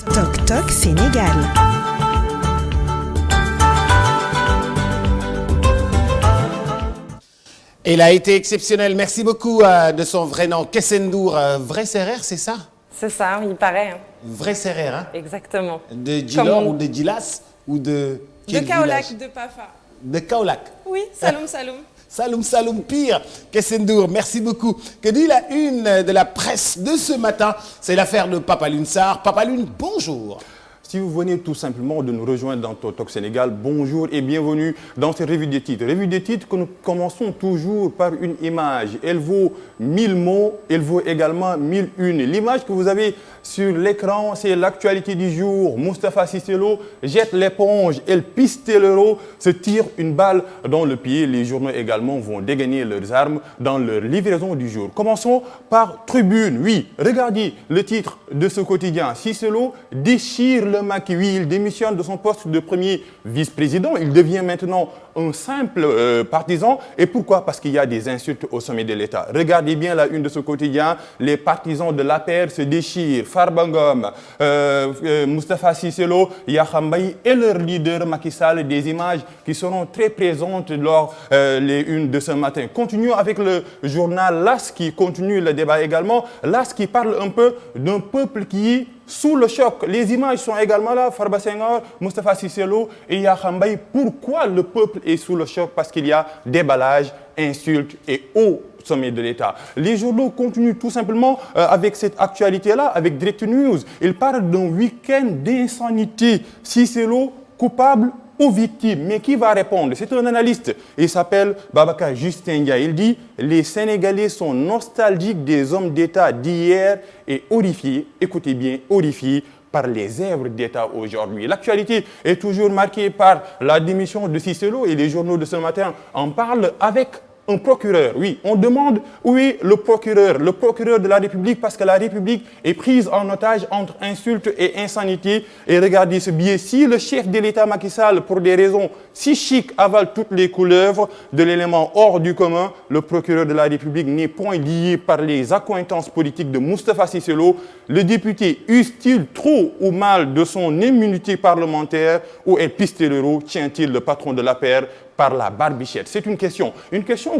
Toc Toc Sénégal. Il a été exceptionnel. Merci beaucoup de son vrai nom, Kessendour. Vrai Serer, c'est ça? C'est ça, il paraît. Hein. Vrai Serer, hein? Exactement. De Djilor ou de Djilas ou de quel De Kaolack, village? de Pafa. De Kaolack. Oui, Saloum Saloum. Saloum Saloum pire. Kessendour, merci beaucoup. Que dit la une de la presse de ce matin? C'est l'affaire de Papa Lune Sarr. Papa Lune, bonjour. Si vous venez tout simplement de nous rejoindre dans Toc Toc Sénégal, bonjour et bienvenue dans cette revue des titres. Revue des titres que nous commençons toujours par une image. Elle vaut 1000 mots, elle vaut également 1001. L'image que vous avez sur l'écran, c'est l'actualité du jour. Moustapha Cissé Lo jette l'éponge, El Pistolero se tire une balle dans le pied. Les journaux également vont dégainer leurs armes dans leur livraison du jour. Commençons par Tribune. Oui, regardez le titre de ce quotidien. Cissé Lo déchire le maquis. Oui, il démissionne de son poste de premier vice-président. Il devient maintenant un simple partisan. Et pourquoi? Parce qu'il y a des insultes au sommet de l'État. Regardez bien la une de ce quotidien. Les partisans de l'APR se déchirent. Farba Ngom, Moustapha Cissé Lo, Yakham Mbaye et leur leader Macky Sall, des images qui seront très présentes lors les unes de ce matin. Continuons avec le journal LAS qui continue le débat également. LAS qui parle un peu d'un peuple qui est sous le choc. Les images sont également là. Farba Senghor, Moustapha Cissé Lo et Yakham Mbaye. Pourquoi le peuple est sous le choc? Parce qu'il y a déballage, insultes et haut sommet de l'État. Les journaux continuent tout simplement avec cette actualité-là, avec Direct News. Ils parlent d'un week-end d'insanité. Cissé Lo coupable aux victimes. Mais qui va répondre? C'est un analyste. Il s'appelle Babacar Justin Ndiaye. Il dit « Les Sénégalais sont nostalgiques des hommes d'État d'hier et horrifiés, écoutez bien, horrifiés par les œuvres d'État aujourd'hui. » L'actualité est toujours marquée par la démission de Cissé Lo et les journaux de ce matin en parlent avec un procureur. Oui, on demande où est le procureur de la République, parce que la République est prise en otage entre insultes et insanité. Et regardez ce billet. Si le chef de l'État Macky Sall, pour des raisons si chic, avale toutes les couleuvres de l'élément hors du commun, le procureur de la République n'est point lié par les accointances politiques de Moustapha Cissé Lo. Le député use-t-il trop ou mal de son immunité parlementaire, ou El Pistolero tient-il le patron de l'APR par la barbichette? C'est une question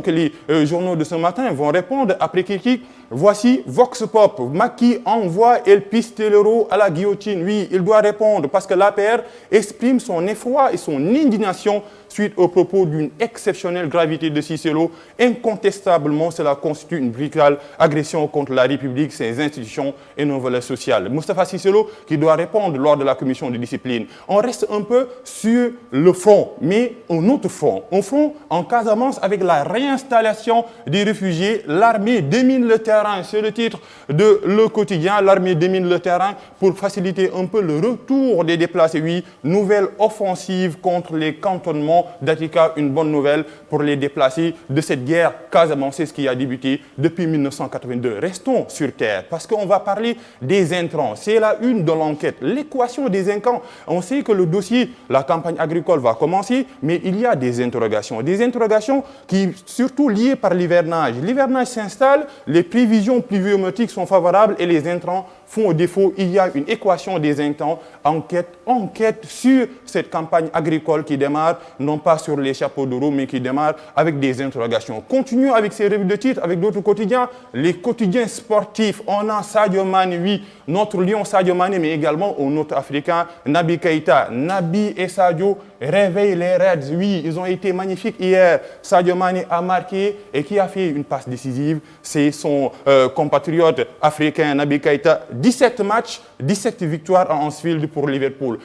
que les journaux de ce matin vont répondre après critique. Voici Vox Pop. Macky envoie El Pistolero à la guillotine. Oui, il doit répondre parce que l'APR exprime son effroi et son indignation suite aux propos d'une exceptionnelle gravité de Cissé Lo. Incontestablement, cela constitue une brutale agression contre la République, ses institutions et nos valeurs sociales. Moustapha Cissé Lo qui doit répondre lors de la commission de discipline. On reste un peu sur le front, mais un autre front. Un front en Casamance avec la réinstallation des réfugiés. L'armée démine le terrain. C'est le titre de Le Quotidien. L'armée démine le terrain pour faciliter un peu le retour des déplacés. Oui, nouvelle offensive contre les cantonnements d'Atika. Une bonne nouvelle pour les déplacés de cette guerre casamançaise qui a débuté depuis 1982. Restons sur terre parce qu'on va parler des intrants. C'est la une de l'enquête. L'équation des intrants. On sait que le dossier, la campagne agricole va commencer, mais il y a des interrogations. Des interrogations qui surtout liées par l'hivernage. L'hivernage s'installe, les prévisions pluviométriques sont favorables et les intrants font défaut. Il y a une équation des intrants. Enquête sur cette campagne agricole qui démarre, non pas sur les chapeaux de roue, mais qui démarre avec des interrogations. Continuons avec ces revues de titres, avec d'autres quotidiens. Les quotidiens sportifs. On a Sadio Mané, oui, notre lion Sadio Mané, mais également un autre Africain, Naby Keïta. Naby et Sadio réveillent les Reds. Oui, ils ont été magnifiques hier. Sadio Mané a marqué et qui a fait une passe décisive. C'est son compatriote africain Naby Keïta. 17 matchs, 17 victoires en Anfield pour Liverpool.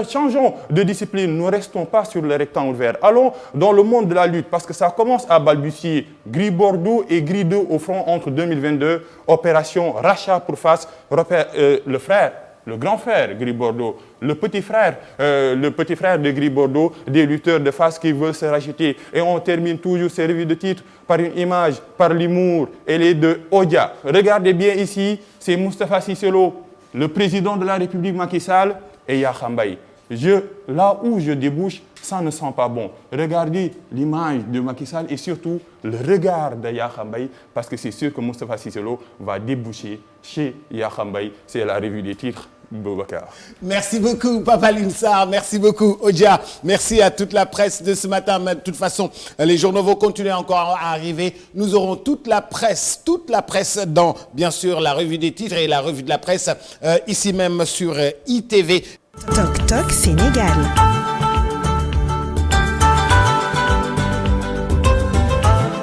Changeons de discipline, ne restons pas sur le rectangle vert. Allons dans le monde de la lutte parce que ça commence à balbutier. Gris Bordeaux et Gris 2 au front entre 2022. Opération rachat pour face. Le frère, le grand frère Gris Bordeaux, le petit frère de Gris Bordeaux, des lutteurs de face qui veulent se racheter. Et on termine toujours ces revues de titres par une image, par l'humour. Elle est de Odia. Regardez bien ici, c'est Moustapha Cissé Lo, le président de la République Macky Sall et Yakham Mbaye. Là où je débouche, ça ne sent pas bon. Regardez l'image de Macky Sall et surtout le regard de Yakham Mbaye, parce que c'est sûr que Moustapha Cissé Lo va déboucher chez Yakham Mbaye. C'est la revue des titres Boubacar. Merci beaucoup, Papa Lunsar. Merci beaucoup, Odia. Merci à toute la presse de ce matin. Mais de toute façon, les journaux vont continuer encore à arriver. Nous aurons toute la presse dans, bien sûr, la revue des titres et la revue de la presse, ici même sur ITV. Toc Toc Sénégal.